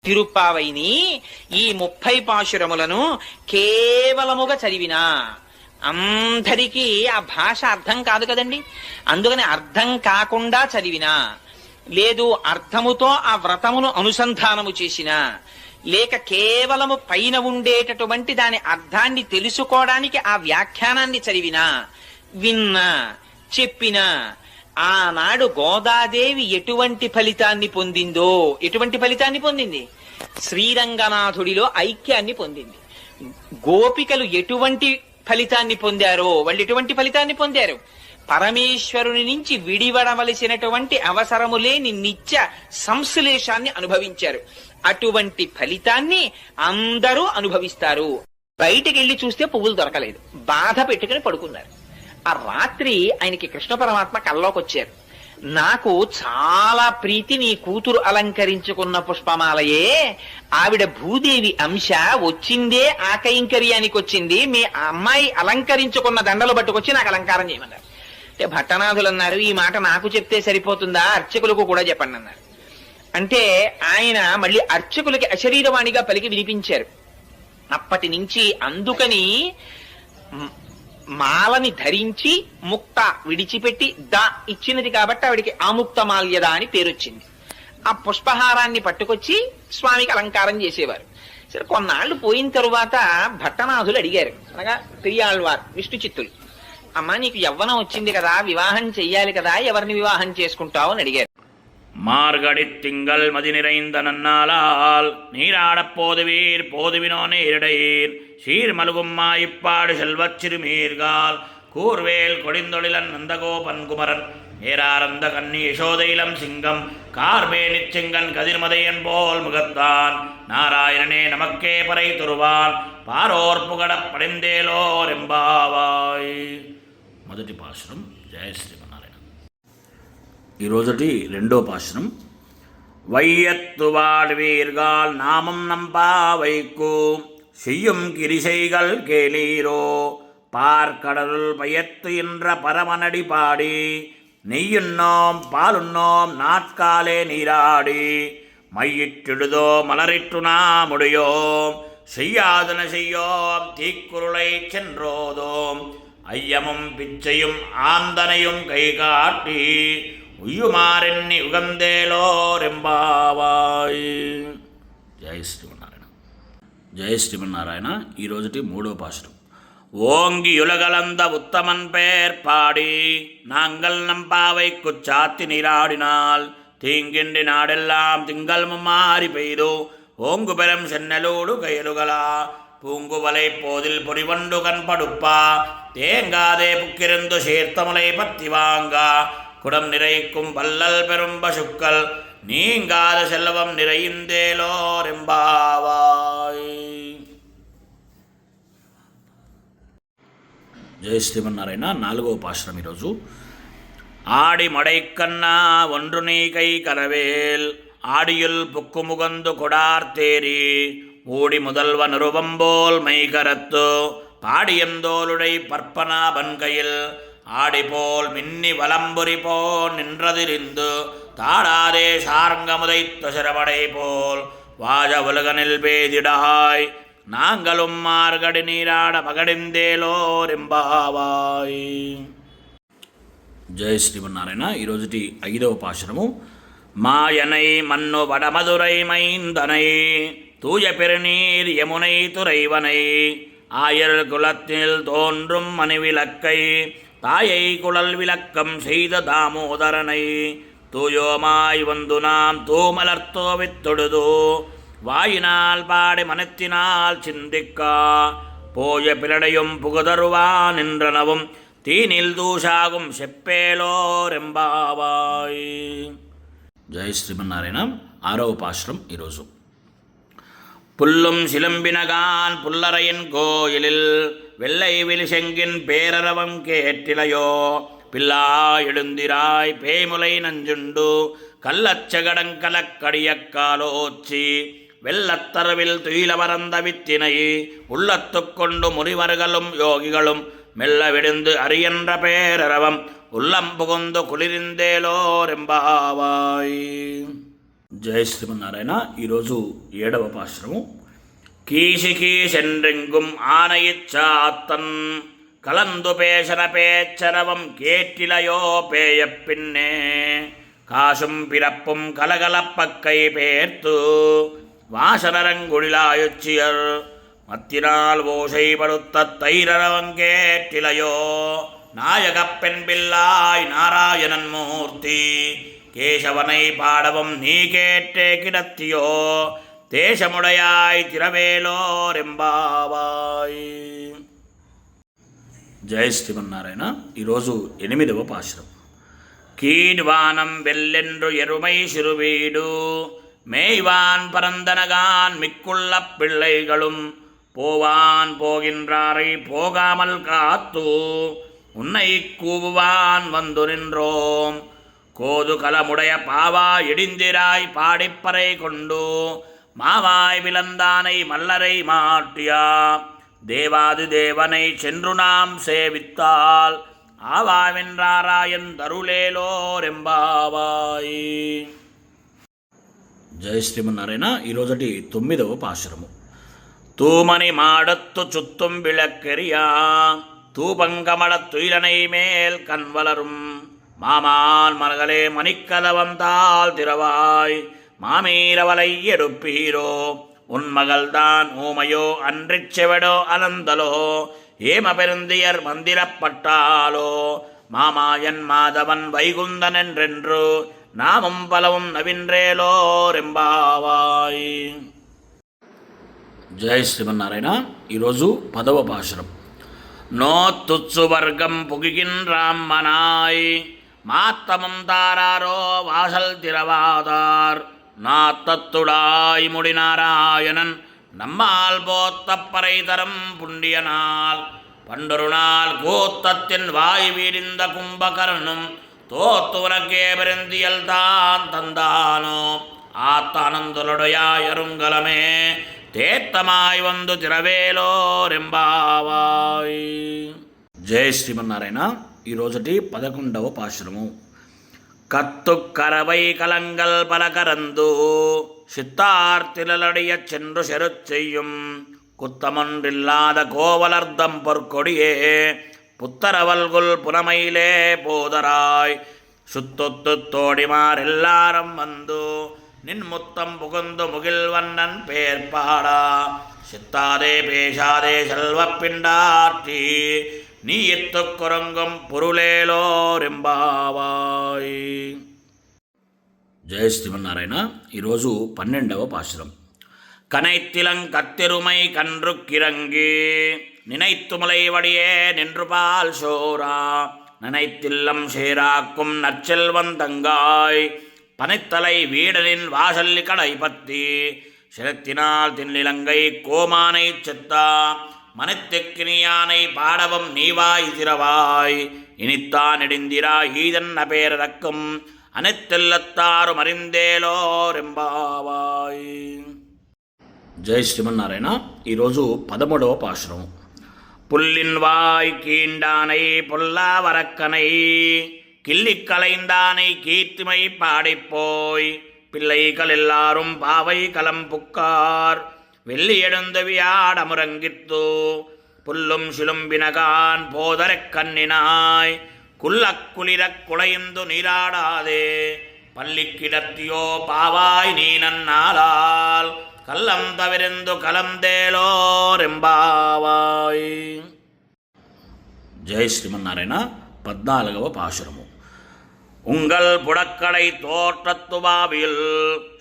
తిరుప్పావైని ఈ 30 పాశురములను కేవలముగా చదివినా అందరికీ ఆ భాష అర్థం కాదు కదండి. అందుకని అర్థం కాకుండా చదివినా, లేదు అర్థముతో ఆ వ్రతమును అనుసంధానము చేసినా, లేక కేవలము పైన ఉండేటటువంటి దాని అర్థాన్ని తెలుసుకోవడానికి ఆ వ్యాఖ్యానాన్ని చదివినా, విన్నా, చెప్పినా, ఆనాడు గోదాదేవి ఎటువంటి ఫలితాన్ని పొందిందో, ఎటువంటి ఫలితాన్ని పొందింది? శ్రీరంగనాథుడిలో ఐక్యాన్ని పొందింది. గోపికలు ఎటువంటి ఫలితాన్ని పొందారో వాళ్ళు ఎటువంటి ఫలితాన్ని పొందారు? పరమేశ్వరుని నుంచి విడివడవలసినటువంటి అవసరము లేని నిత్య సంశ్లేషాన్ని అనుభవించారు. అటువంటి ఫలితాన్ని అందరూ అనుభవిస్తారు. బయటికి వెళ్ళి చూస్తే పువ్వులు దొరకలేదు, బాధ పెట్టుకుని పడుకున్నారు. ఆ రాత్రి ఆయనకి కృష్ణ పరమాత్మ కల్లోకి వచ్చారు. నాకు చాలా ప్రీతి నీ కూతురు అలంకరించుకున్న పుష్పమాలయే, ఆవిడ భూదేవి అంశ వచ్చిందే ఆ కైంకర్యానికి వచ్చింది, మీ అమ్మాయి అలంకరించుకున్న దండలు పట్టుకొచ్చి నాకు అలంకారం చేయమన్నారు. అంటే భట్టనాథులు అన్నారు, ఈ మాట నాకు చెప్తే సరిపోతుందా, అర్చకులకు కూడా చెప్పండి అన్నారు. అంటే ఆయన మళ్ళీ అర్చకులకి అశరీరవాణిగా పలికి వినిపించారు. అప్పటి నుంచి అందుకని మాలని ధరించి ముక్త విడిచిపెట్టి దా ఇచ్చినది కాబట్టి ఆవిడికి ఆముక్త మాల్యద అని పేరొచ్చింది. ఆ పుష్పహారాన్ని పట్టుకొచ్చి స్వామికి అలంకారం చేసేవారు. సరే, కొన్నాళ్లు పోయిన తరువాత భట్టనాథులు అడిగారు, అనగా పెరియాళ్వార్ విష్ణు చిత్తులు, అమ్మా నీకు యవ్వనం వచ్చింది కదా, వివాహం చెయ్యాలి కదా, ఎవరిని వివాహం చేసుకుంటావు అని అడిగారు. மார்கடி திங்கள் மதி நிறைந்த நன்னாளால் நீராடப் போதுவீர் போதுவினோ நேரிடையீர் சீர்மலுகும் மாயிப்பாடு செல்வச் சிறுமீர்கால் கூர்வேல் கொடிந்தொழிலன் நந்தகோபன் குமரன் நேராரந்த கன்னி யசோதையிலம் சிங்கம் கார்பேனிச் செங்கன் கதிர்மதையன் போல் முகத்தான் நாராயணனே நமக்கே பறை துருவான் பாரோர் புகடப் படைந்தேலோர் ఎంబావాయ్. మొదటి పాశురం. జయ శ్రీమన్నారాయణ. ఈరోజుటి రెండో పాశురం. வையத்து வாழ்வீர்கள் நாமம் நம்பா வைக்கு செய்யும் கிரிசைகள் கேளீரோ பார்க்கடலுள் பயத்து என்ற பரமனடி பாடி நெய்யுண்ணோம் பாலுண்ணோம் நாட்காலே நீராடி மையிற்றிடுதோ மலரிட்டு நாமுடையோம் செய்யாதன செய்யோம் தீக்குருளை சென்றோதோம் ஐயமும் பிச்சையும் ஆந்தனையும் கை காட்டி ఉయ్యుమారెన్ని ఉగందేలోరెంబావాయ్. జయ శ్రీమన్నారాయణ. జయ శ్రీమన్నారాయణ. ఈరోజుటి మూడో పాశురం. ఓంగి యులగలంద ఉత్తమన్ పేర్ పాడి நாங்கள் நம்பாவைக்கு சாத்தி நீராடினால் தீங்கின்றி நாடெல்லாம் திங்கள் மும்மாறி பெய்து ஓங்கு பெரும் சென்னலோடு கயலுகளா பூங்குவலை போதில் பொறிவண்டு கண்படுப்பா தேங்காதே புக்கிருந்து சேர்த்தமலை பத்தி வாங்கா குடம் நிறைக்கும் வல்லல் பெரும் பசுக்கள் நீங்காத செல்வம் நிறைந்தேலோரெంబావాయ్. జయ శ్రీమన్నారాయణ. నాలుగవ పాశురం ఈరోజు. ఆడి మడైకన్నా ఒండ్రు నీ కై కరవేల్ ఆడియుల్ పుక్కుముగందు కొడార్తేరి ஊடி முதல்வ நிருவம்போல் மைகரத்து பாடியந்தோளுடை பற்பனா பன்கையில் ஆடிபோல் மின்னி வலம்புரி போல் நின்றதிரிந்து தாடாதே சார்ங்கமுதைத்த சிரமடை போல் வாஜ உலகனில் பேதிடாய் நாங்களும் மார்கடி நீராட మగడిందేలోరెంబావాయ్. జయ శ్రీమన్నారాయణ. ఈరోజుటి ఐదవ పాశురము. మాయనై మన్ను వడమదురై మైందనై தூய பெருநீர் யமுனை துறைவனை ஆயர் குலத்தில் தோன்றும் மணிவிளக்கை தாயை குழல் விளக்கம் செய்த தாமோதரனை தூயோமாய் வந்து நாம் தூமலர்த்தோவித் தொழுது வாயினால் பாடி மனத்தினால் சிந்திக்கா போய பிளடையும் புகுதருவான் என்றனவும் தீனில் தூஷாகும் செப்பேலோరెంబావాయ్. జయ శ్రీమన్నారాయణ. ఆరవ పాశురం ఈరోజు. புல்லும் சிலம்பினகான் புல்லறையின் கோயிலில் வெள்ளை விழிசெங்கின் பேரரவம் கேட்டிலையோ பில்லா எழுந்திராய் பேய்முலை நஞ்சுண்டு கள்ளச்சகடங்கலக்கடியக்காலோச்சி வெள்ளத்தரவில் துயிலமர்ந்த வித்தினை உள்ளத்துக்கொண்டு முனிவர்களும் யோகிகளும் மெல்ல விடுந்து அரியன்ற பேரரவம் உள்ளம் புகுந்து குளிரிந்தேலோரெంబావాయ్. జై శ్రీమన్నారాయణ. ఈరోజు 7వ పాశ్రము. கீசிகீசென்றெங்கும் ஆனையிச்சாத்தன் கலந்து பேசன பேச்சரவம் கேட்டிலையோ பேயப் பின்னே காசும் பிறப்பும் கலகலப்பக்கை பேர்த்து வாசனரங்குழிலாயுச்சியர் மத்தினால் ஓசைப்படுத்த தைரவம் கேட்டிலையோ நாயகப் பெண் பிள்ளாய் நாராயணன் மூர்த்தி கேசவனை பாடவும் நீ கேட்டே கிடத்தியோ தேசமுடையாய் తిరవేలోరెంబావాయ్. జై శ్రీమన్నారాయణ. ఈరోజు 8వ పాశురం. கீழ்வானம் வெல்லென்று எருமை சிறுவீடு மேய்வான் பரந்தனகான் மிக்குள்ள பிள்ளைகளும் போவான் போகின்றாரை போகாமல் காத்து உன்னை கூவுவான் வந்து நின்றோம் கோது கலமுடைய பாவா இடிந்திராய் பாடிப்பறை கொண்டு மாவாய் விளந்தானை மல்லரை மாட்டியா தேவாதி தேவனை சென்று நாம் சேவித்தால் ஆவாவென்றாராயன் தருளேலோరెంబావాయ్. జై శ్రీమన్నారాయణ. ఈరోజటి 9వ పాశురము. தூமணி மாடத்து சுத்தும் விளக்கெரியா தூபங்கமள துயிலனை மேல் கண் வளரும் மாமான் மலகளே மணிக்கதவந்தால் திறவாய் மாமீரவலை எடுப்பீரோ உன் மகள்தான் ஊமையோ அன்றிச் செவடோ அலந்தலோ ஏம பெருந்தியர் மந்திரப்பட்டாலோ மாமாயன் மாதவன் வைகுந்தன் என்றென்று நாமும் பலவும் నవిండ్రేలోరెంబావాయ్. జై శ్రీమన్నారాయణ. ఈరోజు 10వ పాశురం. நோத்துச்சு வர்க்கம் புகிகின்றாம்மனாய் மாத்தமும் தாராரோ வாசல் திறவாதார் நாத்தத்துடாய் முடிநாராயணன் நம்மால் போத்தப்பறை தரம் புண்டியனால் பண்டொரு நாள் கூத்தத்தின் வாய் வீடிந்த கும்பகர்ணும் தோத்துவனக்கே பெருந்தியல் தான் தந்தானோ ஆத்தானந்தொலுடையாய் அருங்கலமே தேத்தமாய் வந்து తిరవేలోరెంబావాయ్. జై శ్రీమన్నారాయణ. ఈరోజుటి 11వ పాశురము. கத்து கரவை கலங்கள் பல கரந்து சித்தார்த்திலடிய சென்று செருச் செய்யும் குத்தமொன்றில்லாத கோவலர்தம் பொற்கொடியே புத்தரவல்குல் புனமையிலே போதராய் சுத்தொத்து தோடிமார் எல்லாரும் வந்து நின் முத்தம் புகுந்து முகில்வண்ணன் பேர் பாடா சித்தாதே பேசாதே செல்வப் பிண்டாற்றி நீ எத்துக் குரங்கும் పురులేలోరెంబావాయ్. జై శ్రీమన్నారాయణ. ఈరోజు 12వ పాశురం. கனைத்திலங்கத்திருமை கன்றுக்கிறங்கி நினைத்துமுலை வடியே நின்று பால் சோரா நினைத்தில்லம் சேராக்கும் நற்செல்வந்தங்காய் பனைத்தலை வீடனின் வாசல்லி கடை பத்தி சிரத்தினால் தின்னிலங்கை கோமானை செத்தா மனத்தெக்கினியானை பாடவும் நீவாய் திறவாய் இனித்தான் இடிந்திராய் ஈதன் அபேரக்கும் அனைத்தெல்லத்தாரும் அறிந்தேலோరెంబావాయ్. జై శ్రీమన్నారాయణ. ఈరోజు 13వ పాశురం. புல்லின் வாய் கீண்டானை பொல்லாவரக்கனை கிள்ளிக் கலைந்தானை கீர்த்திமை பாடிப்போய் பிள்ளைகள் எல்லாரும் பாவை கலம்புக்கார் வெள்ளி எழுந்து வியாடமுரங்கித்து புல்லும் சிலும்பினகான் போதரக் கண்ணினாய் குல்லக் குளிரக் குளைந்து நீராடாதே பள்ளி கிடத்தியோ பாவாய் நீ நன்னாளால் கல்லம் தவிர்ந்து కలందేలోరెంబావాయ్. జై శ్రీమన్నారాయణ. 14వ పాశురము. உங்கள் புடக்கடை தோற்றத்துவாவில்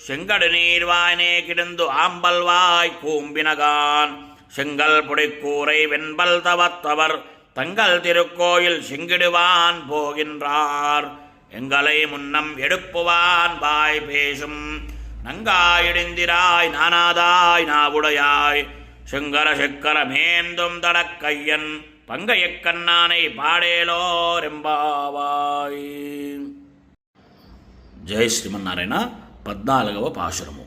செங்கடு நீர்வாய்னே கிடந்து ஆம்பல்வாய் கூம்பினகான் செங்கல் புடைக்கூரை வெண்பல் தவத்தவர் தங்கள் திருக்கோயில் செங்கிடுவான் போகின்றார் எங்களை முன்னம் எடுப்புவான் வாய் பேசும் நங்காயிடிந்திராய் நானாதாய் நாவுடையாய் செங்கர செக்கர மேந்தும் தடக்கையன் பங்கையக்கண்ணானை பாடேலோరెంబావాయ్. జై శ్రీమన్నారాయణ. 14వ పాశురము.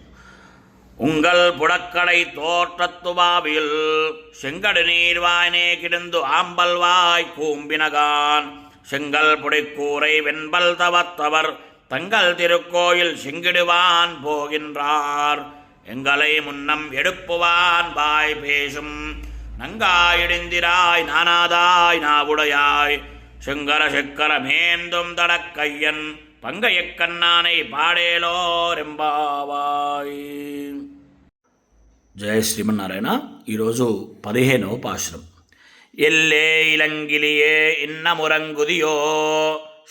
உங்கள் புடக்கடை தோற்றத்துவாவில் செங்கடு நீர்வாய்னே கிடந்து ஆம்பல்வாய் கூம்பினகான் செங்கல் புடைக்கூரை வெண்பல் தவத்தவர் தங்கள் திருக்கோயில் செங்கிடுவான் போகின்றார். எங்களை முன்னம் எடுப்புவான் வாய் பேசும் நங்காயிடிந்திராய் நானாதாய் நாவுடையாய் செங்கர செக்கர மேந்தும் தடக்கையன் பங்கையக்கண்ணானை పాడేలోరెంబావాయ్. జయ శ్రీమన్నారాయణ. ఈరోజు 15వ పాశురం. ఎల్లే ఇలంగిలియే இன்னமுறங்குதியோ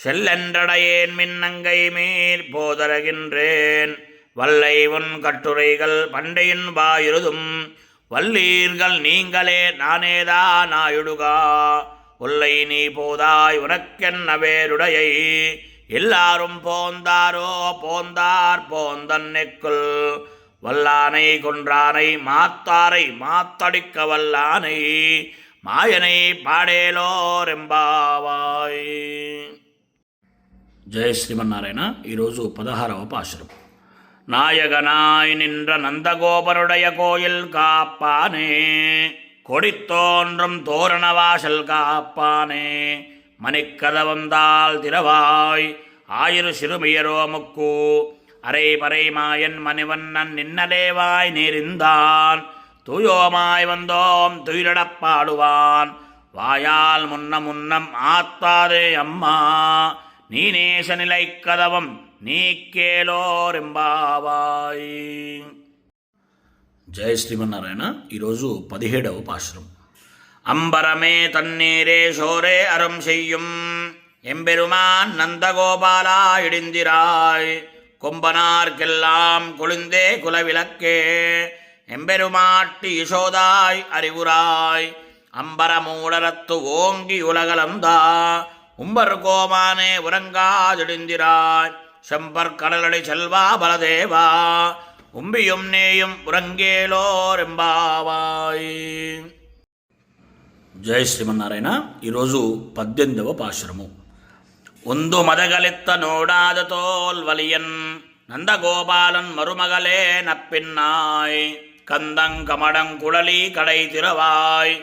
செல்லென்றடையேன் மின்னங்கை மீர் போதரகின்றேன் வல்லை உன் கட்டுரைகள் பண்டையின் வாயிருதும் வல்லீர்கள் நீங்களே நானேதா நாயுடுகா ஒல்லை நீ போதாய் உனக்கென்ன வேருடையை எல்லாரும் போந்தாரோ போந்தார் போந்தன்னைக்குள் வல்லானை கொன்றானை மாத்தாரை மாத்தடிக்க வல்லானை மாயனை పాడేలోరెంబావాయ్. జయ శ్రీమన్నారాయణ. ఈరోజు 16వ పాశురం. நாயகனாய் நின்ற நந்தகோபருடைய கோயில் காப்பானே கொடித்தோன்றும் தோரணவாசல் காப்பானே மணிக்கதவந்தால் திறவாய் ஆயிரு சிறுமியரோ முக்கு அரை பறை மாயன் மணிவண்ணன் நின்னலேவாய் நேரிந்தான் தூயோமாய் வந்தோம் துயிலடப்பாடுவான் வாயால் முன்னம் ஆத்தாதே அம்மா நீ நேச நிலை கதவம் நீ కేలోరెంబావాయ్. జయ శ్రీమన్నారాయణ. ఈరోజు 17వ పాశురం. அம்பரமே தண்ணீரே சோரே அறம் செய்யும் எம்பெருமான் நந்தகோபாலா இடிந்திராய் கொம்பனார்க்கெல்லாம் கொழுந்தே குலவிளக்கே எம்பெருமாட்டி யசோதாய் அறிவுராய் அம்பரமூடரத்து ஓங்கி உலகலந்தா உம்பர் கோமானே உறங்காதிடிந்திராய் செம்பர் கடலடி செல்வா பலதேவா உம்பியும் நேயும் ఉరంగేలోరెంబావాయ్. జయ శ్రీమన్నారాయణ. ఈరోజు 18వ పాశురము. ಒಂದು ಮದಗಲಿತ್ತ ನೋಡಾದ ತೋಲ್ವಲಿಯನ್ நந்தகோபாலன் மருமகளே நப்பின்னாய் கந்தங்கமடங் குழலி கடை திறவாய்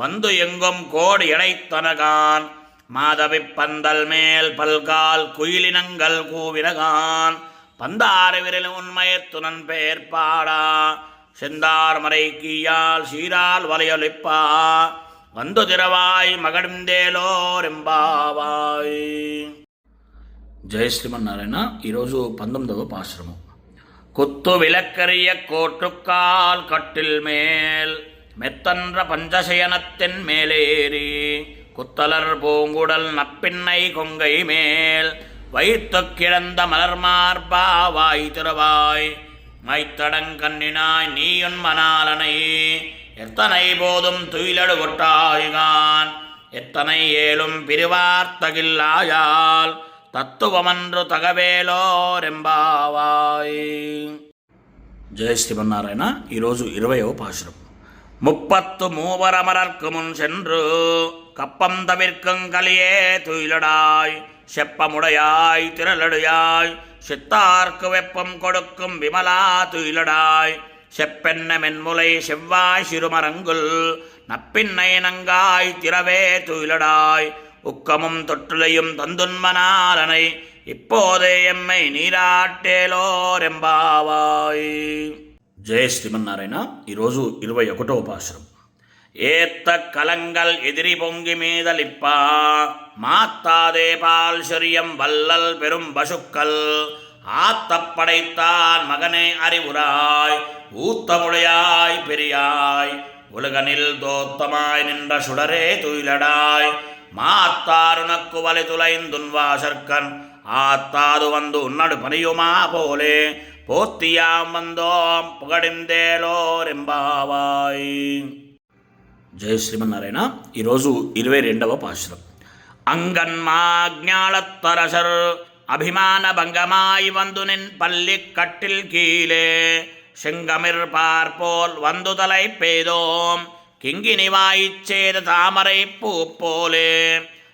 வந்து எங்கும் கோடி இடைத்தனகான் மாதவிப் பந்தல் மேல் பல்கால் குயிலினங்கள் கூவினகான் பந்தாறு விரல் உண்மையத்துணன் பேர்பாடா செந்தார் மறை கீயால் சீரால் வலையொலிப்பா வந்து திறவாய் మగడిందేలోరెంబావాయ్. జయ శ్రీమన్నారాయణ. ఈరోజు 19వ పాశురము. கொத்து விளக்கரிய கோட்டுக்கால் கட்டில் மேல் மெத்தன்ற பஞ்சசயனத்தின் மேலேறி குத்தலர் பூங்குடல் நப்பின்னை கொங்கை மேல் வைத்து கிடந்த மலர் மார்பா வாய் திறவாய் மைத்தடங்கண்ணினாய் நீயுன் மணாலனை எத்தனை போதும் துயிலடு கொட்டாய்கான் எத்தனை ஏலும் பிரிவார்த்தகில்லாயால் தத்துவமன்று తగవేలోరెంబావాయ్. జయ శ్రీమన్నారాయణ. ఈరోజు 20వ పాశురం. 33 முன் சென்று கப்பம் தவிர்க்கும் கலியே துயிலடாய் செப்பமுடையாய் திரளடையாய் சித்தார்க்கு வெப்பம் கொடுக்கும் விமலா துயிலடாய் செப்பென்ன மென்முலை செவ்வாய் சிறுமரங்குல் நப்பின்னை நங்காய் திறவே துயிலடாய் உக்கமும் தொற்றுலையும் தந்துன்மனாலனை இப்போதே எம்மை நீராட்டేలోరెంబావాయ్. జయ శ్రీమన్నారాయణ. ఈరోజు 21వ పాశురం. ஏத்த கலங்கள் எதிரி பொங்கி மீதலிப்பா மாத்தாதே பால் சொரியம் வல்லல் பெரும் பசுக்கள் ஆத்தப்படைத்தான் மகனே அறிவுராய் ஊத்தமுடையாய் பெரியாய் உலகனில் தோத்தமாய் நின்ற சுடரே துயிலடாய் மாத்தாருனக்கு வலை துளைந்துன்வாசற்கண் ஆத்தாது வந்து உன்னடு பணியுமா போலே போத்தியாம் வந்தோம் புகడిందేలోరెంబావాయ్. జయ శ్రీమన్నారాయణ. ఈరోజు 22వ పాశురం. அங்கன்மாஞாலத்தரசர் அபிமான பங்கமாய் வந்து நின் பள்ளி கட்டில் கீழே செங்கமிர் பார்போல் வந்து தலை பெய்தோம் கிங்கினி வாய்ச்சேத தாமரை பூ போலே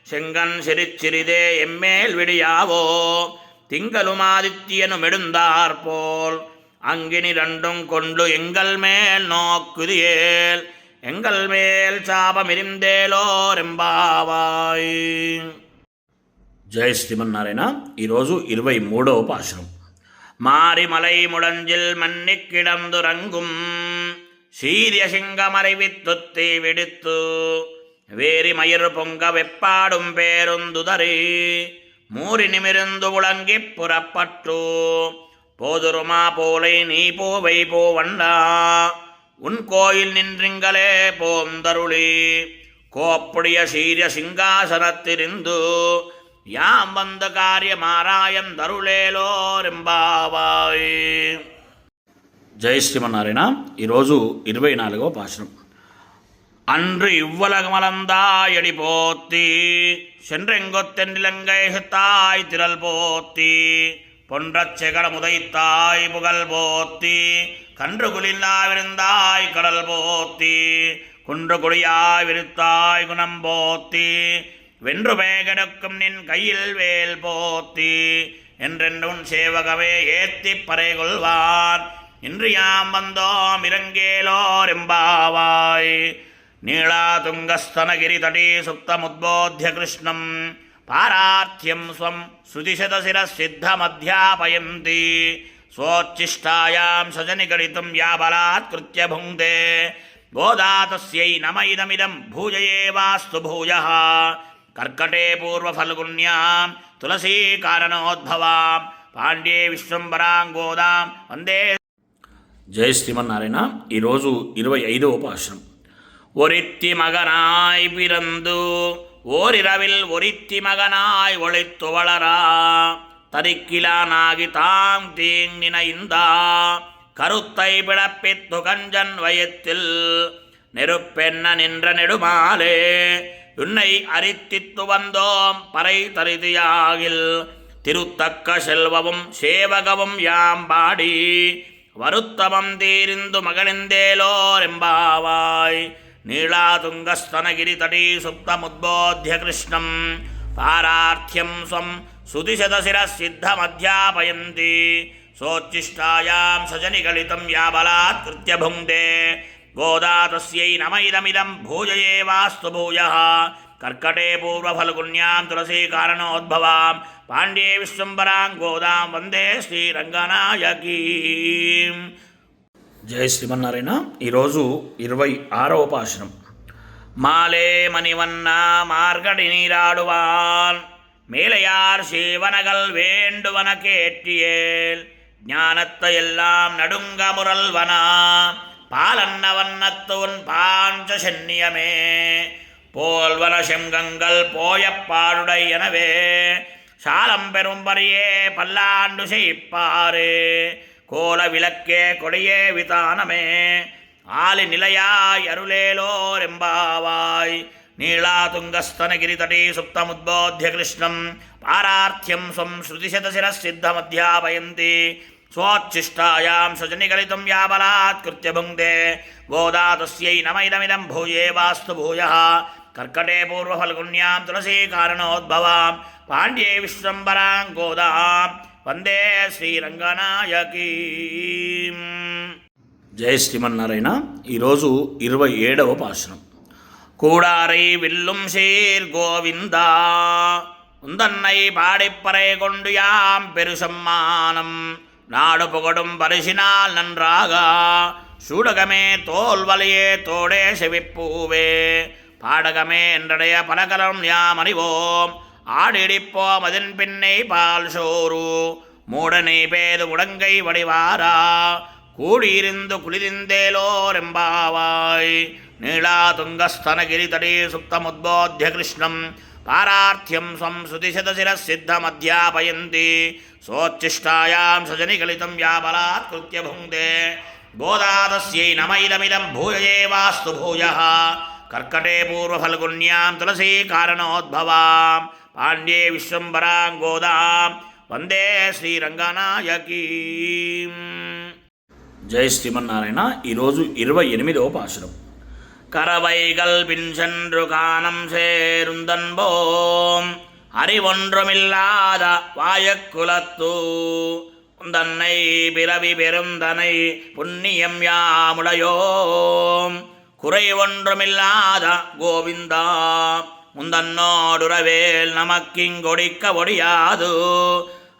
செங்கன் சிரிச்சிறிதே எம்மேல் விடியாவோ திங்களும் ஆதித்யனும் எடுந்தாற்போல் அங்கினி ரெண்டும் கொண்டு எங்கள் மேல் நோக்குதியேல் எங்கள் மேல் சாபமிருந்தேலோரெంబావాయ్. జై శ్రీమన్నారాయణ. ఈరోజు 23వ పాశురం. மாரிமலை முடஞ்சில் மன்னிக் கிடந்துறங்கும் சீரிய சிங்கமறை வித்துத்தி விடுத்து வேரி மயிர் பொங்க வெப்பாடும் பேருந்துதறி மூறி நிமிர்ந்து முழங்கிப் புறப்பட்டு போதுருமா போலை நீ போவை போவண்டா உன் கோயில் நின்றிங்களே போந்தருளி கோப்புடைய சீரிய சிங்காசனத்திருந்து யாம் வந்த காரியமாராயம் தருளேலோరెంబావాయ్. జై శ్రీమన్నారాయణ. ఈరోజు 24వ పాశురం. அன்று இவ்வலகமலந்தாயடி போத்தி சென்றெங்கொத்தென்றிலங்கை தாய் திரள் போத்தி பொன்றச் செகட முதைத்தாய் புகழ் போத்தி கன்று குலில்லாவிருந்தாய் கடல் போத்தி குன்று குடியாய் விருத்தாய் குணம் போத்தி வென்று மேகெடுக்கும் நின் கையில் வேல் போத்தி என்றென்றும் சேவகமே ஏத்திப் பறை கொள்வார் இன்று யாம் வந்தோம் இரங்கேலோரெம்பாவாய். நீளா துங்கஸ்தனகிரி தடீ சுப்தமுத்போத்ய கிருஷ்ணம் பாரார்த்தியம் ஸ்வம் ஸ்ருதிசதசிரசித்தமத்யாபயந்தி ஸ்வோச்சிஷ்டாயாம் சஜனிகடித்தும் யாபலாத்கிருத்ய புங்க்தே கோதா தஸ்யை நம இதமிதம் பூஜயேவாஸ்து பூயः. கர்க்கடே பூர்வஃபல்குண்யாம் துளசீ காரணோத்பவாம் பாண்డ్యే విశ్వంబరాం గోదాం వందే. జై శ్రీమన్నారాయణ. ఈరోజు 25వ పాశురం. ஒரித்தி மகனாய் பிறந்து ஓரிரவில் ஒரித்தி மகனாய் ஒளித்து வளரா தரிக்கிலானாகி தாம் தீங்கினைந்தா கருத்தை பிளப்பித்து கஞ்சன் வயத்தில் நெருப்பென்ன நின்ற நெடுமாலே உன்னை அரித்தித்து வந்தோம் பறை தரிதியாகில் திருத்தக்க செல்வமும் சேவகமும் யாம் பாடி வருத்தமம் தீரிந்து மகனிந்தேலோரெம்பாவாய். நீளா துங்கஸ்தனகிரி தடீ சுப்தமுத்போத்ய கிருஷ்ணம் பாரார்த்தியம் ஸ்வம் சுதிசதசிரசித்தமத்யாபயந்தி சோச்சிஷ்டாயாம் சஜனிகலிதம் யாபலாத்கிருத்ய புங்க்தே கோதா தஸ்யை நம இதமிதம் பூஜயேவாஸ்து பூயः. கர்க்கடே பூர்வஃபல்குண்யாம் துளசீ காரணோத்பவாம் பாண்డ్యే విశ్వంబరాం గోదాం వందే శ్రీరంగనాయకీం. జై శ్రీమన్నారాయణ. ఈరోజు 26వ పాశురం. மாலே மணிவண்ணா மார்கடி நீராடுவான் மேலையார் சேவனகள் வேண்டுவன கேட்டியேல் ஞானத்தை எல்லாம் நடுங்க முரல்வனா பாலன்ன வண்ணத்துவன் பாஞ்ச சென்னியமே போல்வன செங்கங்கள் போய பாடுடை எனவே சாலம் பெரும் பரியே பல்லாண்டு செய்ப்பாரே கோல விளக்கே கொடியே விதானமே ஆலி நிலையாய் அருளேலோரெம்பாவாய். நீளா துங்கஸ்தனகிரி தடீ சுப்தமுத்போத்ய கிருஷ்ணம் பாரார்த்தியம் ஸ்வம் ஸ்ருதிசதசிரசித்தமத்யாபயந்தி ஸ்வோச்சிஷ்டாயாம் சஜனிகலிதும் யாபலாத்கிருத்ய புங்க்தே கோதா தஸ்யை நம இதமிதம் பூயேவாஸ்து பூயः. கர்க்கடே பூர்வஃபல்குண்யாம் துளசீ காரணோத்பவாம் பாண்డ్యే విశ్వంబరాం గోదాం వందే శ్రీరంగనాయకీం. జై శ్రీమన్నారాయణ. ఈరోజు 27వ పాశురం. கூடாரை வில்லும் சீர் கோவிந்தா உந்தன்னை பாடிப்பறை கொண்டு யாம் பெருசம்மானம் நாடு புகடும் பரிசினால் நன்றாக சூடகமே தோல்வலையே தோடே செவிப்பூவே பாடகமே என்றடைய பலகலம் யாம் அறிவோம் ஆடிடிப்போம் அதன் பின்னை பால் சோறு மூடனை பேது முடங்கை வடிவாரா கூடியிருந்து குளிரிந்தேலோரெம்பாவாய். நீளா துங்கஸ்தனகிரி தடீ சுப்தமுத்போத்ய கிருஷ்ணம் பாரார்த்தியம் ஸ்வம் ஸ்ருதிசதசிரசித்தமத்யாபயந்தி சோச்சிஷ்டாயாம் சஜனிகலிதம் யாபலாத்கிருத்ய புங்க்தே கோதா தஸ்யை நம இதமிதம் பூயயேவாஸ்து பூயः. கர்க்கடே பூர்வஃபல்குண்யாம் துளசீ காரணோத்பவாம் பாண்డ్యే విశ్వంబరాం గోదాం వందే శ్రీరంగనాయకీం. జై శ్రీమన్నారాయణ. ఈరోజు 28వ పాశురం. கரவைகள் பின் சென்று காணம் சேருந்தன்போம் அறிவொன்றுமில்லாத வாயக்குலத்து உந்தன்னை பிறவி பெருந்தனை புண்ணியம் யாமுடையோம் குறை ஒன்றுமில்லாத கோவிந்தா முந்தன்னோடுறவேல் நமக்கிங்கொடிக்க ஒடியாது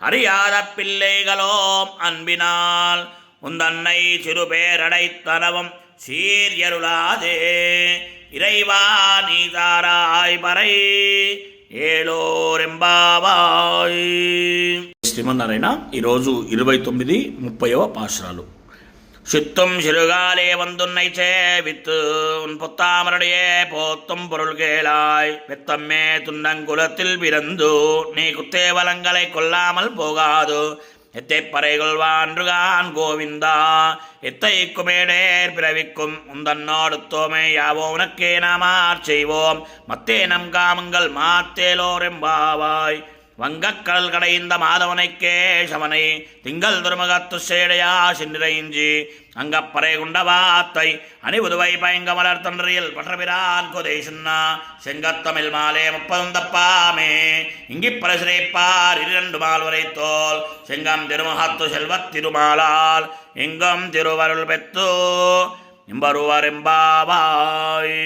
அறியாத பிள்ளைகளோம் அன்பினால் உந்தன்னை சிறுபேரடைத்தனவும் சீரியருளாதே இறைவா நீ தாராய் பறை ఏలోరెంబావాయ్. శ్రీమన్నారాయణ ఈరోజు 29-30వ పాశురాలు. சித்தும் சிறுகாலே வந்துன்னை சேவித்து உன் புத்தாமரடையே போத்தும் பொருள் கேளாய் வெத்தம்மே துண்டங்குலத்தில் பிறந்து நீ குத்தேவலங்களை கொல்லாமல் போகாது எத்தை பறைகொள்வான்றுகான் கோவிந்தா எத்தை குமேடேர் பிறவிக்கும் உந்தன்னோடுத்தோமே யாவோ உனக்கே நாமார் செய்வோம் மத்தே நம் காமங்கள் மாத்தேலோரெம்பாவாய். வங்கக்கடல் கடைந்த மாதவனை கேசவனை திங்கள் துருமகத்து சேடையா சின்னிறைஞ்சி அங்கப்பறை குண்டவாத்தை அணிபுதுவை பயங்க மலர் தன்றியில் பற்றபிரான் கொதை சுன்னா செங்கத்தமிழ் மாலே 30 தப்பாமே இங்கிப்பற சிறைப்பார் 2 மால்வரை தோல் செங்கம் திருமுகத்து செல்வத் திருமாலால் எங்கும் திருவருள் பெத்து நிம்பருவரெம்பாவாய்.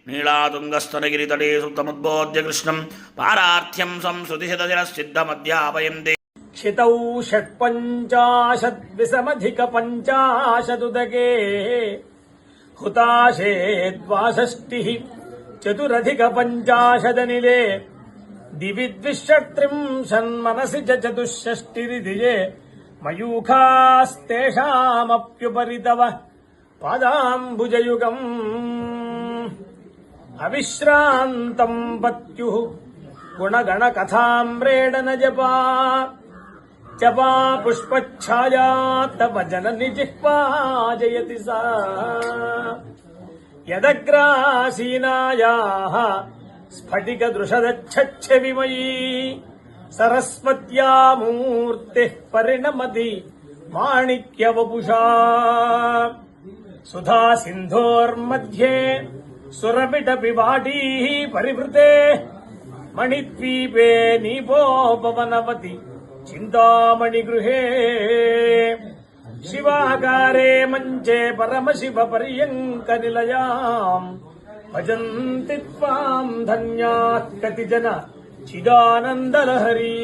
நீளாதுங்கஸ்தனகிரிதடே சுத்தமுద్బోధ్య కృష్ణం పారార్థ్యం సంశ్రుతిశతశిరసిద్ధమధ్యాపయంతే. क्षितौ षट्पञ्चाशद्विषमधिकपञ्चाशदुदके हुताशे द्वाषष्टिः चतुरधिकपञ्चाशदनिले दिवि द्विषट्त्रिंशन्मनसि च चतुष्षष्टिरिधिये मयूखास्तेषामप्युपरि तव पादाम्बुजयुगम् अविश्रान्तम् पत्युः गुणगणकथाम्रेडन जपा जपा पुष्पच्छाया तव जननि जिह्वा जयति सा यदग्रासीनायाः स्फटिकदृशदच्छच्छविमयी सरस्वत्या मूर्तिः परिणमति माणिक्यवपुषा सुधा सिन्धोर्मध्ये सुरपिटपिवाटीः परिवृते मणिद्वीपे नीपोपवनवति चिन्तामणिगृहे शिवाकारे मञ्चे परमशिवपर्यङ्कनिलयाम् भजन्ति त्वाम् धन्याः कतिजन चिदानन्दलहरी.